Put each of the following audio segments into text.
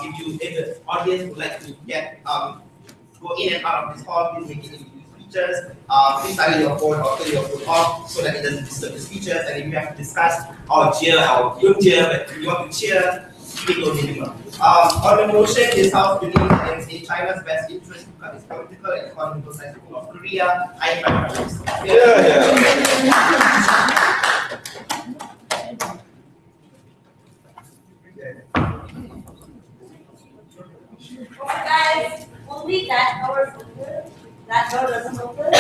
if the audience would like to get go in and out of this hall, please make it into speeches. Please study your phone or turn your phone off so that it doesn't disturb the speeches. And if you have to discuss or cheer or don't cheer, but you want to cheer, speak on minimum. On the motion, this House believes it is in China's best interest to cut its political and economical cycle of Korea. I invite questions. Guys, only that door is open. That door doesn't open.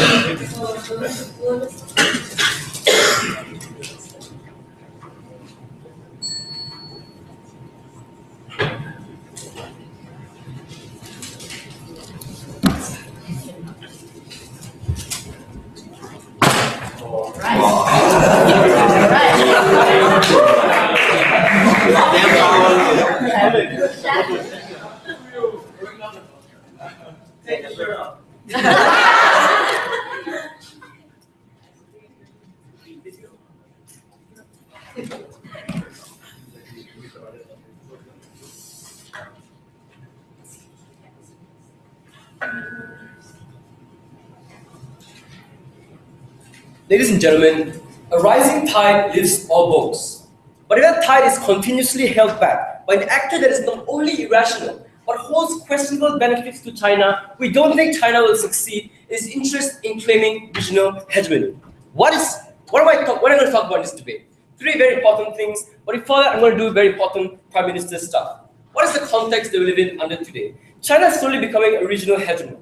Ladies and gentlemen, a rising tide lifts all boats. But if that tide is continuously held back by an actor that is not only irrational, but holds questionable benefits to China, we don't think China will succeed in its interest in claiming regional hegemony. What am I going to talk about in this debate? Three very important things, but before that, I'm going to do very important Prime Minister stuff. What is the context that we live in under today? China is slowly becoming a regional hegemon.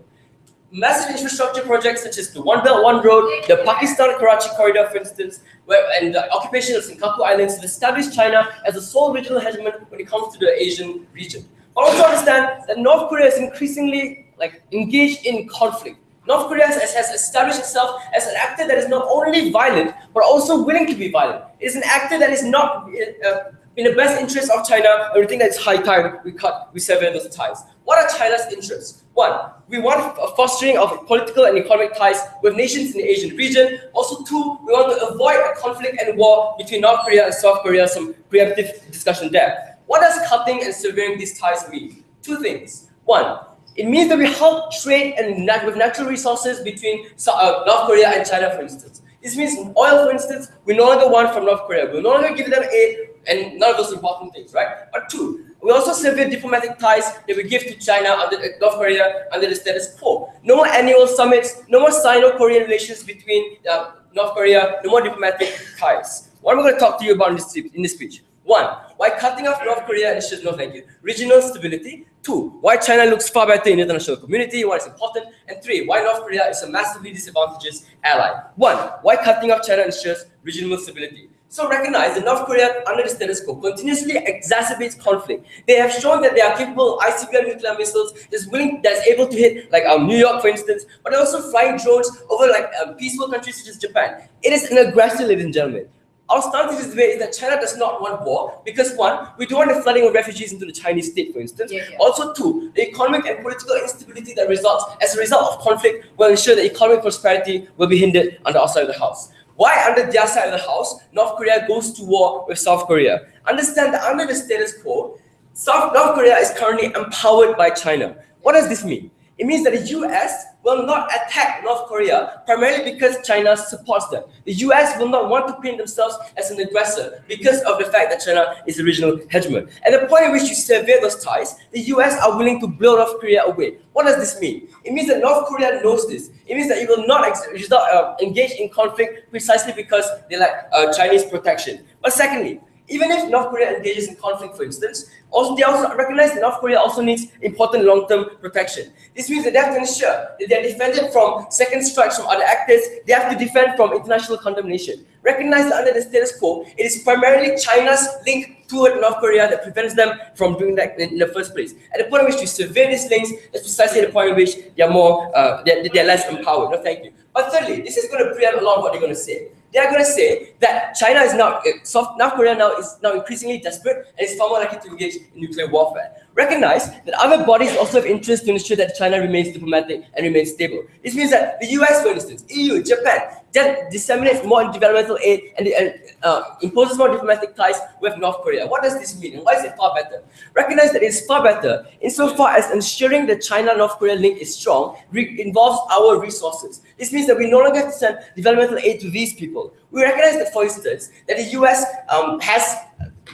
Massive infrastructure projects such as the One Belt, One Road, the Pakistan-Karachi corridor, for instance, and the occupation of Senkaku Islands has established China as the sole regional hegemon when it comes to the Asian region. But also understand that North Korea is increasingly engaged in conflict. North Korea has established itself as an actor that is not only violent, but also willing to be violent. It is an actor that is not in the best interest of China, and we think that it's high time we sever those ties. What are China's interests? One, we want a fostering of political and economic ties with nations in the Asian region. Also, two, we want to avoid a conflict and war between North Korea and South Korea, some preemptive discussion there. What does cutting and severing these ties mean? Two things. One, it means that we help trade with natural resources between North Korea and China, for instance. This means oil, for instance, we no longer want from North Korea. We no longer give them aid and none of those important things, right? But two, we also sever diplomatic ties that we give to China under North Korea under the status quo. No more annual summits, no more Sino-Korean relations between North Korea, no more diplomatic ties. What am I going to talk to you about in this speech? One, why cutting off North Korea ensures regional stability. Two, why China looks far better in the international community, why it's important. And three, why North Korea is a massively disadvantaged ally. One, why cutting off China ensures regional stability. So recognize that North Korea, under the status quo, continuously exacerbates conflict. They have shown that they are capable of ICBM nuclear missiles that's able to hit New York, for instance, but also flying drones over peaceful countries such as Japan. It is an aggressor, ladies and gentlemen. Our stance in this debate is that China does not want war because one, we don't want the flooding of refugees into the Chinese state, for instance. Also two, the economic and political instability that results as a result of conflict will ensure that economic prosperity will be hindered on the outside of the house. Why under their side of the house, North Korea goes to war with South Korea? Understand that under the status quo, North Korea is currently empowered by China. What does this mean? It means that the US will not attack North Korea primarily because China supports them. The US will not want to paint themselves as an aggressor because of the fact that China is a regional hegemon. At the point at which you sever those ties, the US are willing to blow North Korea away. What does this mean? It means that North Korea knows this. It means that it will not engage in conflict precisely because they like Chinese protection. But secondly, even if North Korea engages in conflict, for instance, they also recognize that North Korea also needs important long-term protection. This means that they have to ensure that they are defended from second strikes from other actors. They have to defend from international condemnation. Recognize that under the status quo, it is primarily China's link toward North Korea that prevents them from doing that in the first place. At the point at which you sever these links, that's precisely the point at which they're less empowered. No, thank you. But thirdly, this is going to preempt a lot of what they're going to say. they are going to say that China is now, North Korea now is now increasingly desperate and is far more likely to engage in nuclear warfare. Recognize that other bodies also have interest to ensure that China remains diplomatic and remains stable. This means that the US, for instance, EU, Japan, then disseminates more developmental aid and imposes more diplomatic ties with North Korea. What does this mean and why is it far better? Recognize that it's far better insofar as ensuring the China-North Korea link is strong involves our resources. This means that we no longer have to send developmental aid to these people. We recognize that, for instance, that the US has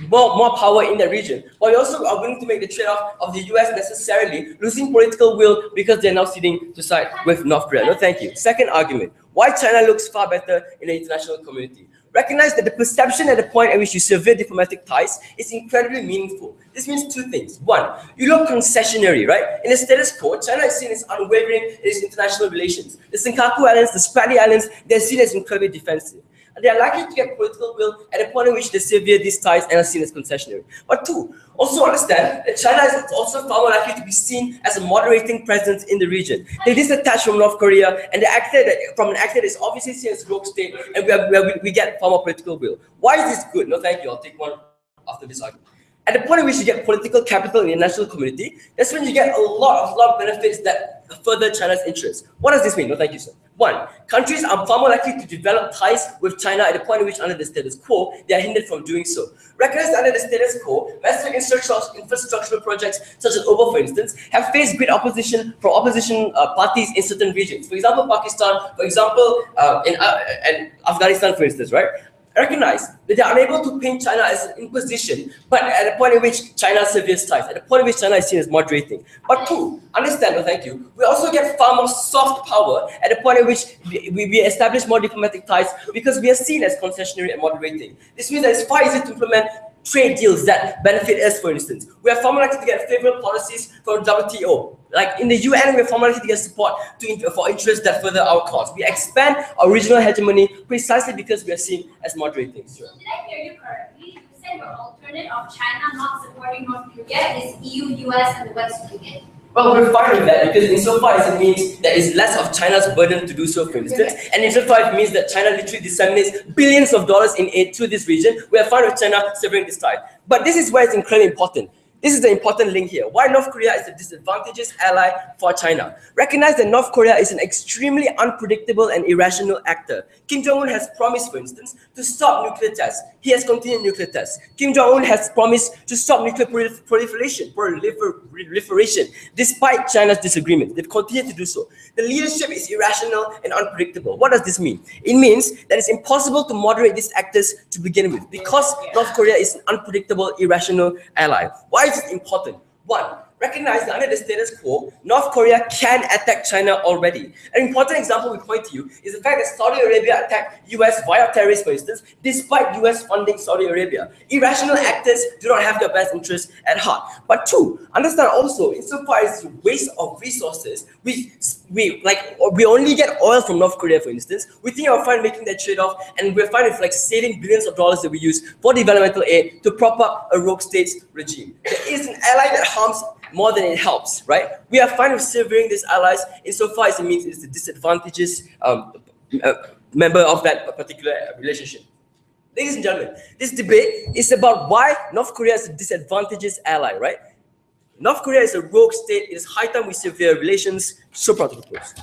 more power in the region, but we also are willing to make the trade-off of the US necessarily losing political will because they're now sitting to side with North Korea. No, thank you. Second argument, why China looks far better in the international community. Recognize that the perception at the point at which you sever diplomatic ties is incredibly meaningful. This means two things. One, you look concessionary, right? In the status quo, China is seen as unwavering in its international relations. The Senkaku Islands, the Spratly Islands, they're seen as incredibly defensive. They are likely to get political will at the point in which they sever these ties and are seen as concessionary. But two, also understand that China is also far more likely to be seen as a moderating presence in the region. They disattach from North Korea and from an actor that is obviously seen as rogue state, and we get far more political will. Why is this good? No, thank you. I'll take one after this argument. At the point in which you get political capital in the international community, that's when you get a lot of benefits that further China's interests. What does this mean? No, thank you, sir. One, countries are far more likely to develop ties with China at the point in which, under the status quo, they are hindered from doing so. Recognize that under the status quo, massive infrastructural projects such as OBA, for instance, have faced great opposition from opposition parties in certain regions. For example, Pakistan, for example, and Afghanistan, for instance, right? Recognize that they are unable to paint China as an imposition, but at a point in which China severs ties, at a point in which China is seen as moderating. But two, understand, no, thank you, we also get far more soft power at the point in which we establish more diplomatic ties because we are seen as concessionary and moderating. This means that it's far easier to implement trade deals that benefit us, for instance. We are far more likely to get favorable policies from WTO. Like in the UN, we are far more likely to get support for interests that further our cause. We expand our regional hegemony precisely because we are seen as moderating. So did I hear you correctly? You said your alternate of China not supporting North Korea is EU, US, and the West Union. Well, we're fine with that because insofar as it means that it's less of China's burden to do so, for instance, and insofar as it means that China literally disseminates billions of dollars in aid to this region, we are fine with China severing this tie. But this is where it's incredibly important. This is the important link here. Why North Korea is a disadvantageous ally for China. Recognize that North Korea is an extremely unpredictable and irrational actor. Kim Jong-un has promised, for instance, to stop nuclear tests. He has continued nuclear tests. Kim Jong-un has promised to stop nuclear proliferation, despite China's disagreement. They've continued to do so. The leadership is irrational and unpredictable. What does this mean? It means that it's impossible to moderate these actors to begin with because North Korea is an unpredictable, irrational ally. Why is it important? One, recognize that under the status quo, North Korea can attack China already. An important example we point to you is the fact that Saudi Arabia attacked US via terrorists, for instance, despite US funding Saudi Arabia. Irrational actors do not have their best interests at heart. But two, understand also, insofar as waste of resources, we only get oil from North Korea, for instance. We think we're fine making that trade-off, and we're fine with like saving billions of dollars that we use for developmental aid to prop up a rogue state's regime. There is an ally that harms more than it helps, right? We are fine with severing these allies insofar as it means it's the disadvantageous member of that particular relationship. Ladies and gentlemen, this debate is about why North Korea is a disadvantageous ally, right? North Korea is a rogue state. It is high time we sever relations. So proud to propose.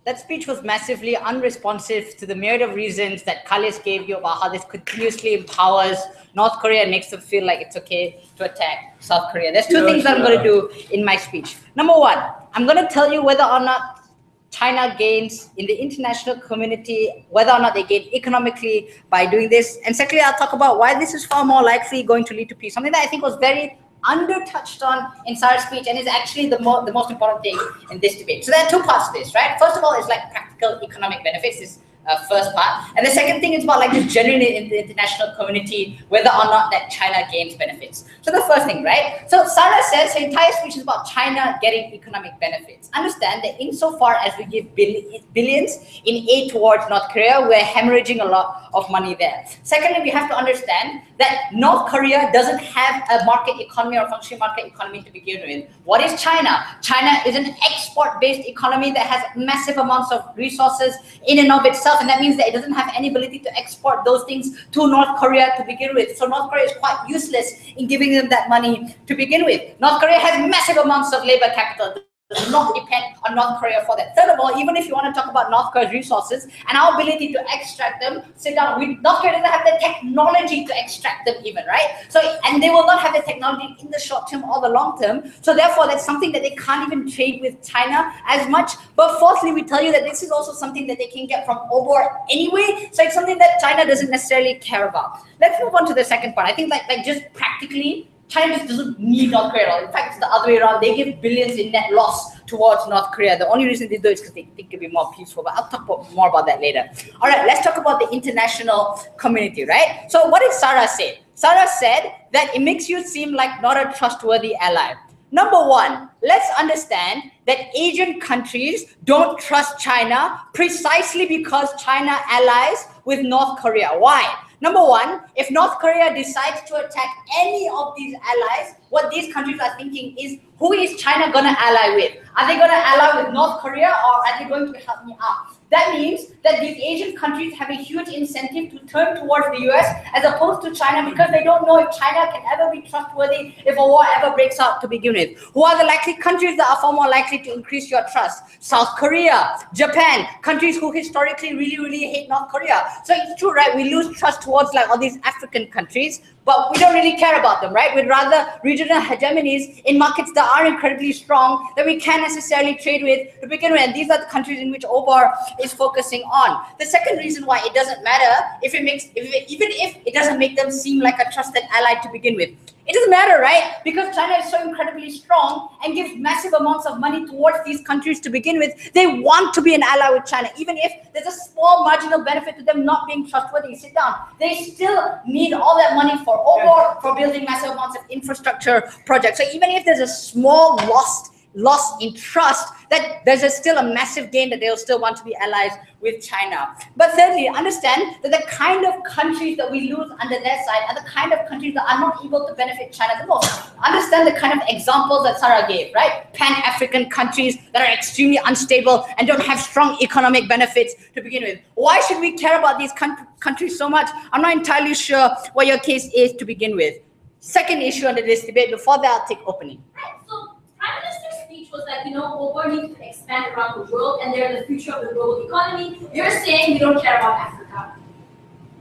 that speech was massively unresponsive to the myriad of reasons that Kales gave you about how this continuously empowers North Korea and makes them feel like it's okay to attack South Korea. There's two things I'm going to do in my speech. Number one, I'm going to tell you whether or not China gains in the international community, whether or not they gain economically by doing this. And secondly, I'll talk about why this is far more likely going to lead to peace, something that I think was very under-touched on in Sarah's speech and is actually the most important thing in this debate. So there are two parts to this, right? First of all, it's like practical economic benefits, this first part. And the second thing is about like just generally in the international community, whether or not that China gains benefits. So the first thing, right? So Sarah says her entire speech is about China getting economic benefits. Understand that insofar as we give billions in aid towards North Korea, we're hemorrhaging a lot of money there. Secondly, we have to understand that North Korea doesn't have a market economy or functioning market economy to begin with. What is China? China is an export-based economy that has massive amounts of resources in and of itself, and that means that it doesn't have any ability to export those things to North Korea to begin with. So North Korea is quite useless in giving them that money to begin with. North Korea has massive amounts of labor capital. Does not depend on North Korea for that. Third of all, even if you want to talk about North Korea's resources and our ability to extract them, sit down. North Korea doesn't have the technology to extract them even, right? So, and they will not have the technology in the short term or the long term. So therefore, that's something that they can't even trade with China as much. But fourthly, we tell you that this is also something that they can get from over anyway. So it's something that China doesn't necessarily care about. Let's move on to the second part. I think like just practically, China just doesn't need North Korea at all. In fact, it's the other way around. They give billions in net loss towards North Korea. The only reason they do it is because they think it'll be more peaceful. But I'll talk more about that later. All right, let's talk about the international community, right? So what did Sarah say? Sarah said that it makes you seem like not a trustworthy ally. Number one, let's understand that Asian countries don't trust China precisely because China allies with North Korea. Why? Number one, if North Korea decides to attack any of these allies, what these countries are thinking is, who is China going to ally with? Are they going to ally with North Korea, or are they going to help me out? That means that these Asian countries have a huge incentive to turn towards the US as opposed to China, because they don't know if China can ever be trustworthy if a war ever breaks out to begin with. Who are the likely countries that are far more likely to increase your trust? South Korea, Japan, countries who historically really hate North Korea. So it's true, right? We lose trust towards like all these African countries, but we don't really care about them, right? We'd rather regional hegemonies in markets that are incredibly strong, that we can't necessarily trade with to begin with. And these are the countries in which Obar is focusing on. The second reason why it doesn't matter even if it doesn't make them seem like a trusted ally to begin with. It doesn't matter, right? Because China is so incredibly strong and gives massive amounts of money towards these countries to begin with. They want to be an ally with China, even if there's a small marginal benefit to them not being trustworthy. Sit down. They still need all that money for building massive amounts of infrastructure projects. So even if there's a small loss in trust, that there's still a massive gain that they'll still want to be allies with China. But thirdly, understand that the kind of countries that we lose under their side are the kind of countries that are not able to benefit China the most. Understand the kind of examples that Sarah gave, right? Pan-African countries that are extremely unstable and don't have strong economic benefits to begin with. Why should we care about these countries so much? I'm not entirely sure what your case is to begin with. Second issue under this debate, before that I'll take opening. Right, so Prime Minister's speech was that, Obar needs to expand around the world and they're the future of the global economy. You're saying we don't care about Africa.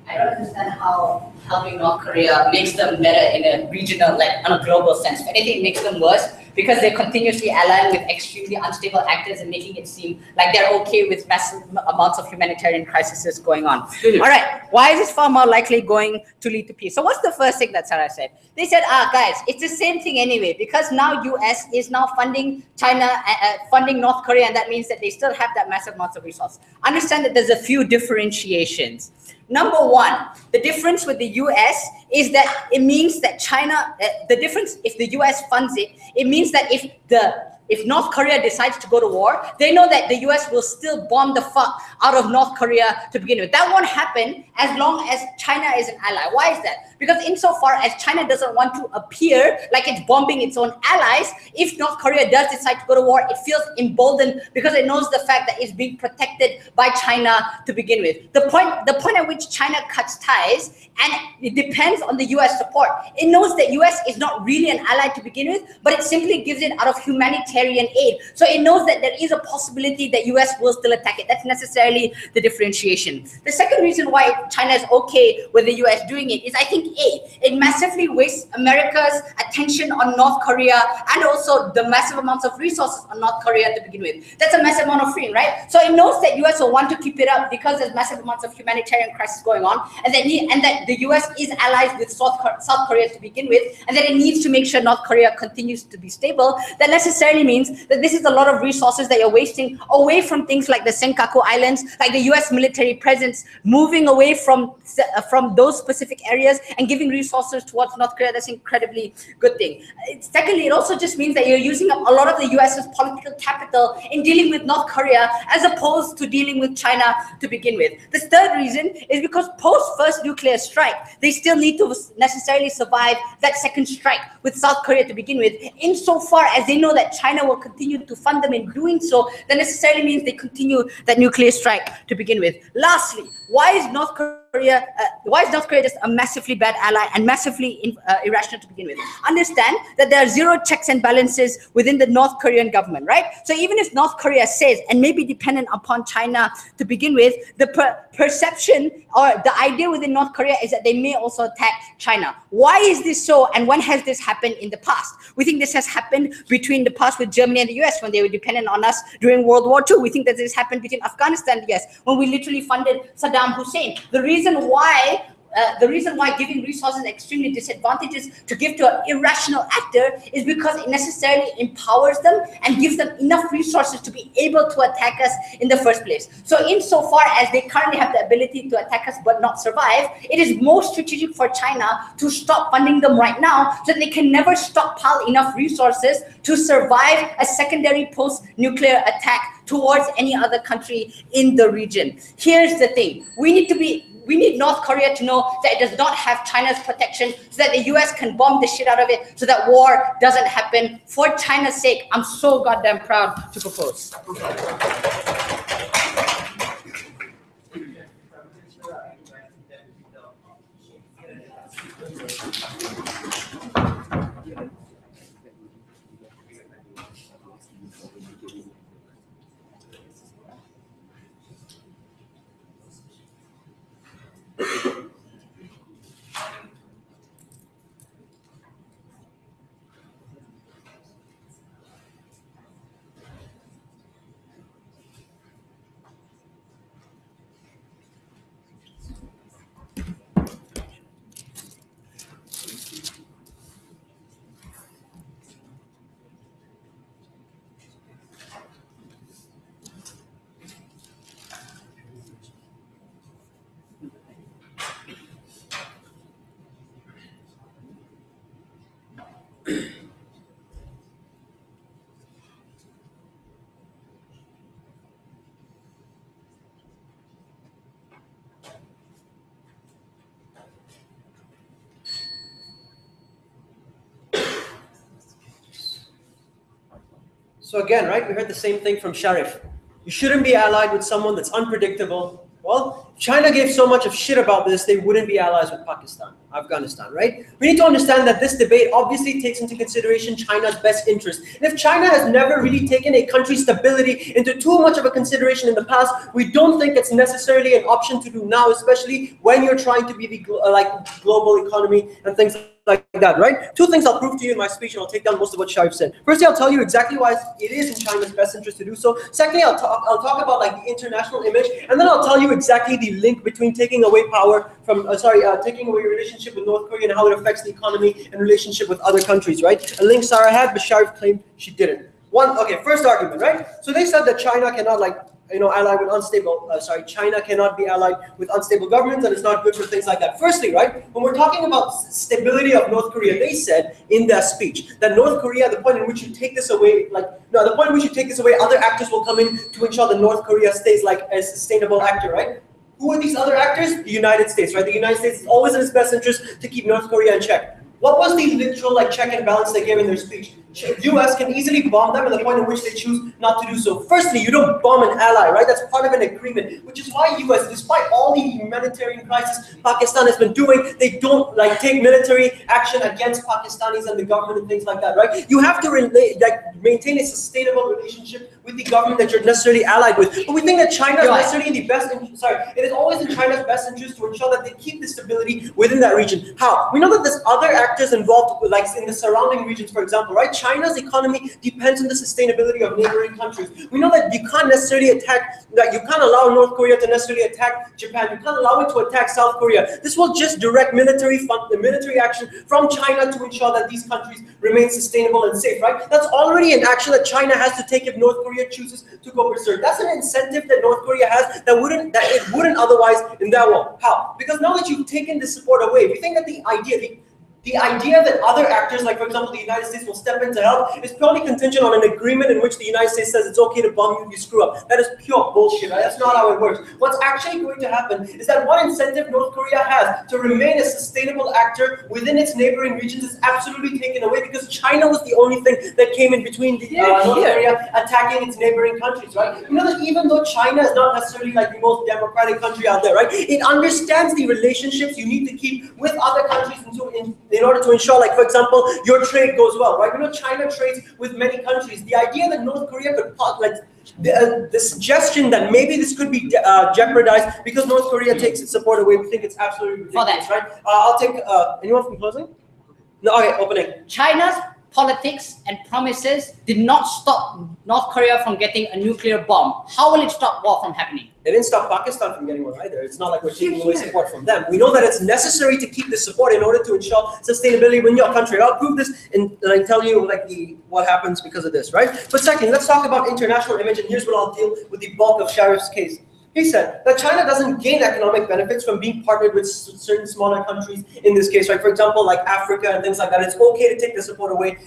I don't understand how helping North Korea makes them better in a regional, like on a global sense. If anything, it makes them worse because they're continuously allying with extremely unstable actors and making it seem like they're okay with massive amounts of humanitarian crises going on. All right, why is this far more likely going to lead to peace? So what's the first thing that Sarah said? They said, guys, it's the same thing anyway, because now US is now funding China, funding North Korea, and that means that they still have that massive amounts of resources. Understand that there's a few differentiations. Number one, the difference with the US is that it means that China, the difference if the US funds it, it means that if North Korea decides to go to war, they know that the US will still bomb the fuck out of North Korea to begin with. That won't happen as long as China is an ally. Why is that? Because insofar as China doesn't want to appear like it's bombing its own allies, if North Korea does decide to go to war, it feels emboldened because it knows the fact that it's being protected by China to begin with. The point at which China cuts ties, and it depends on the US support. It knows that US is not really an ally to begin with, but it simply gives it out of humanitarian humanitarian aid. So it knows that there is a possibility that US will still attack it. That's necessarily the differentiation. The second reason why China is okay with the US doing it is, I think, it massively wastes America's attention on North Korea and also the massive amounts of resources on North Korea to begin with. That's a massive amount of freeing, right? So it knows that US will want to keep it up because there's massive amounts of humanitarian crisis going on, and that the US is allies with South Korea to begin with, and that it needs to make sure North Korea continues to be stable. That necessarily means that this is a lot of resources that you're wasting away from things like the Senkaku Islands, like the US military presence moving away from those specific areas and giving resources towards North Korea. That's an incredibly good thing. Secondly, it also just means that you're using up a lot of the US's political capital in dealing with North Korea as opposed to dealing with China to begin with. The third reason is because post first nuclear strike, they still need to necessarily survive that second strike with South Korea to begin with. Insofar as they know that China will continue to fund them in doing so, that necessarily means they continue that nuclear strike to begin with. Lastly, why is North Korea just a massively bad ally and massively irrational to begin with? Understand that there are zero checks and balances within the North Korean government, right? So even if North Korea says, and may be dependent upon China to begin with, the perception or the idea within North Korea is that they may also attack China. Why is this so, and when has this happened in the past? We think this has happened between the past with Germany and the US when they were dependent on us during World War II. We think that this happened between Afghanistan and the US when we literally funded Saddam Hussein. The reason why giving resources extremely disadvantageous to give to an irrational actor is because it necessarily empowers them and gives them enough resources to be able to attack us in the first place. So insofar as they currently have the ability to attack us but not survive, it is more strategic for China to stop funding them right now so that they can never stockpile enough resources to survive a secondary post-nuclear attack towards any other country in the region. Here's the thing. We need North Korea to know that it does not have China's protection so that the US can bomb the shit out of it so that war doesn't happen. For China's sake, I'm so goddamn proud to propose. So again, right, we heard the same thing from Sharif. You shouldn't be allied with someone that's unpredictable. Well, China gave so much of shit about this, they wouldn't be allies with Pakistan, Afghanistan, right? We need to understand that this debate obviously takes into consideration China's best interest. And if China has never really taken a country's stability into too much of a consideration in the past, we don't think it's necessarily an option to do now, especially when you're trying to be the global economy and things like that, right? Two things I'll prove to you in my speech, and I'll take down most of what Sharif said. Firstly, I'll tell you exactly why it is in China's best interest to do so. Secondly, I'll talk about like the international image, and then I'll tell you exactly the link between taking away power from, taking away relationship with North Korea and how it affects the economy and relationship with other countries, right? A link Sarah had, but Sharif claimed she didn't. First argument, right? So they said that China cannot ally with unstable, China cannot be allied with unstable governments, and it's not good for things like that. Firstly, right, when we're talking about stability of North Korea, they said in their speech that North Korea, the point in which you take this away, the point in which you take this away, other actors will come in to ensure that North Korea stays like a sustainable actor, right? Who are these other actors? The United States, right? The United States is always in its best interest to keep North Korea in check. What was the literal like check and balance they gave in their speech? US can easily bomb them at the point in which they choose not to do so. Firstly, you don't bomb an ally, right? That's part of an agreement, which is why US, despite all the humanitarian crisis Pakistan has been doing, they don't like take military action against Pakistanis and the government and things like that, right? You have to maintain a sustainable relationship with the government that you're necessarily allied with. But we think that China is necessarily in the best interest, it is always in China's best interest to ensure that they keep the stability within that region. How? We know that there's other actors involved, like in the surrounding regions, for example, right? China's economy depends on the sustainability of neighboring countries. We know that you can't necessarily attack, that you can't allow North Korea to necessarily attack Japan. You can't allow it to attack South Korea. This will just direct military action from China to ensure that these countries remain sustainable and safe, right? That's already an action that China has to take if North Korea chooses to go berserk. That's an incentive that North Korea has that it wouldn't otherwise in that world. How? Because now that you've taken the support away, we think that the idea that other actors, like for example the United States, will step in to help is purely contingent on an agreement in which the United States says it's okay to bomb you if you screw up. That is pure bullshit, right? That's not how it works. What's actually going to happen is that one incentive North Korea has to remain a sustainable actor within its neighboring regions is absolutely taken away because China was the only thing that came in between North Korea attacking its neighboring countries, right? You know that even though China is not necessarily like the most democratic country out there, right? It understands the relationships you need to keep with other countries in order to ensure, like for example, your trade goes well, right? We know China trades with many countries. The idea that North Korea could, like the suggestion that maybe this could be jeopardized because North Korea takes its support away, we think it's absolutely ridiculous, right? I'll take, anyone from closing? No, okay, opening. China's politics and promises did not stop North Korea from getting a nuclear bomb. How will it stop war from happening? It didn't stop Pakistan from getting one either. It's not like we're taking away support from them. We know that it's necessary to keep the support in order to ensure sustainability within your country. I'll prove this and tell you like what happens because of this, right? But second, let's talk about international image, and here's what I'll deal with the bulk of Sharif's case. He said that China doesn't gain economic benefits from being partnered with certain smaller countries in this case, right? For example, like Africa and things like that. It's okay to take the support away.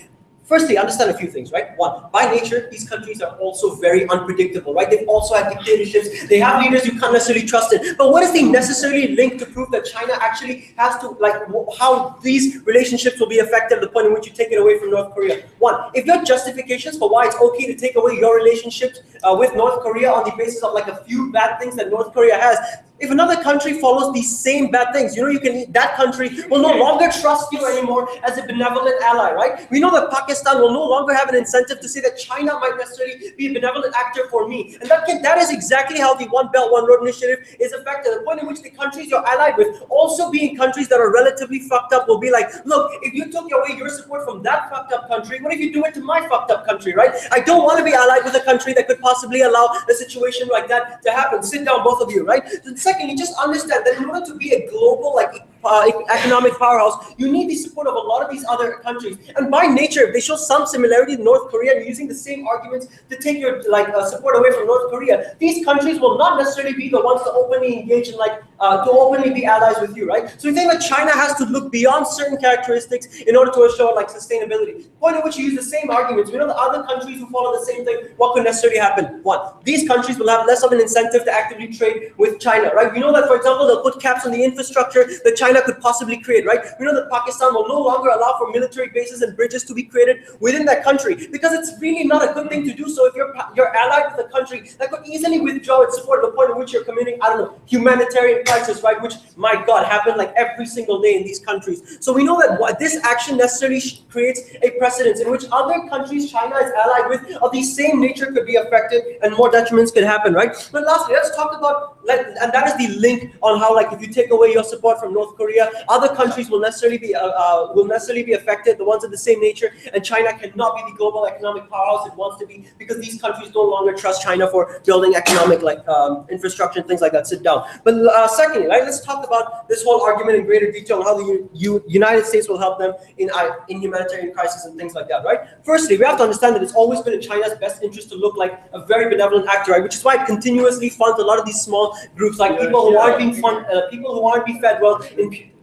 Firstly, understand a few things, right? One, by nature, these countries are also very unpredictable, right? They've also had dictatorships. They have leaders you can't necessarily trust in. But what is the necessary link to prove that China actually has to, like, how these relationships will be affected at the point in which you take it away from North Korea? One, if your justifications for why it's okay to take away your relationships with North Korea on the basis of like a few bad things that North Korea has, if another country follows these same bad things, you know, that country will no longer trust you anymore as a benevolent ally, right? We know that Pakistan will no longer have an incentive to say that China might necessarily be a benevolent actor for me. And that is exactly how the One Belt, One Road initiative is affected. The point in which the countries you're allied with, also being countries that are relatively fucked up, will be like, look, if you took away your support from that fucked up country, what if you do it to my fucked up country, right? I don't want to be allied with a country that could possibly allow a situation like that to happen. Sit down, both of you, right? Secondly, just understand that in order to be a global economic powerhouse, you need the support of a lot of these other countries. And by nature, if they show some similarity to North Korea, and using the same arguments to take your support away from North Korea, these countries will not necessarily be the ones to openly engage in to openly be allies with you, right? So we think that China has to look beyond certain characteristics in order to assure sustainability. Point in which you use the same arguments. We know the other countries who follow the same thing. What could necessarily happen? One, these countries will have less of an incentive to actively trade with China, right? We know that, for example, they'll put caps on the infrastructure that China could possibly create, right? We know that Pakistan will no longer allow for military bases and bridges to be created within that country because it's really not a good thing to do so if you're allied with a country that could easily withdraw its support at the point in which you're committing, I don't know, humanitarian crisis, right? Which, my God, happen like every single day in these countries. So we know that this action necessarily creates a precedence in which other countries China is allied with of the same nature could be affected and more detriments could happen, right? But lastly, let's talk about, and that is the link on how, if you take away your support from North Korea, other countries will necessarily be affected, the ones of the same nature, and China cannot be the global economic powerhouse it wants to be because these countries no longer trust China for building economic infrastructure and things like that. Sit down. But secondly, right, let's talk about this whole argument in greater detail on how the United States will help them in humanitarian crisis and things like that, right? Firstly, we have to understand that it's always been in China's best interest to look like a very benevolent actor, right? Which is why it continuously funds a lot of these small groups, like people who aren't being fed well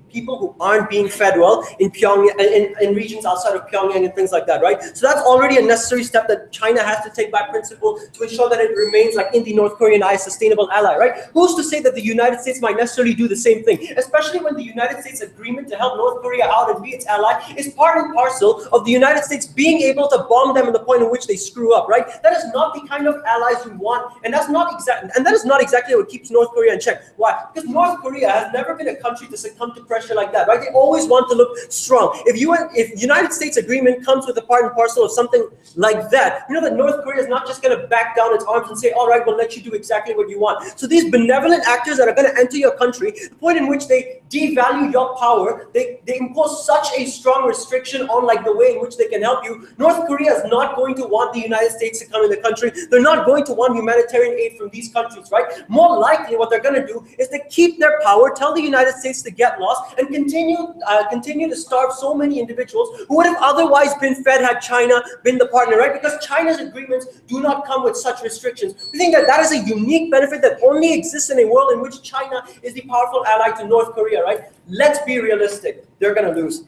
people who aren't being fed well in Pyongyang, in regions outside of Pyongyang and things like that, right? So that's already a necessary step that China has to take by principle to ensure that it remains, like in the North Korean eye, a sustainable ally, right? Who's to say that the United States might necessarily do the same thing, especially when the United States agreement to help North Korea out and be its ally is part and parcel of the United States being able to bomb them at the point in which they screw up, right? That is not the kind of allies we want, and that is not exactly what keeps North Korea in check. Why? Because North Korea has never been a country to succumb to pressure like that, right? They always want to look strong. If United States agreement comes with a part and parcel of something like that, you know that North Korea is not just going to back down its arms and say, all right, we'll let you do exactly what you want. So these benevolent actors that are going to enter your country, the point in which they devalue your power, they impose such a strong restriction on like the way in which they can help you. North Korea is not going to want the United States to come in the country. They're not going to want humanitarian aid from these countries, right? More likely what they're going to do is to keep their power, tell the United States to get lost, and continue to starve so many individuals who would have otherwise been fed had China been the partner, right? Because China's agreements do not come with such restrictions. We think that that is a unique benefit that only exists in a world in which China is the powerful ally to North Korea, right? Let's be realistic. They're going to lose.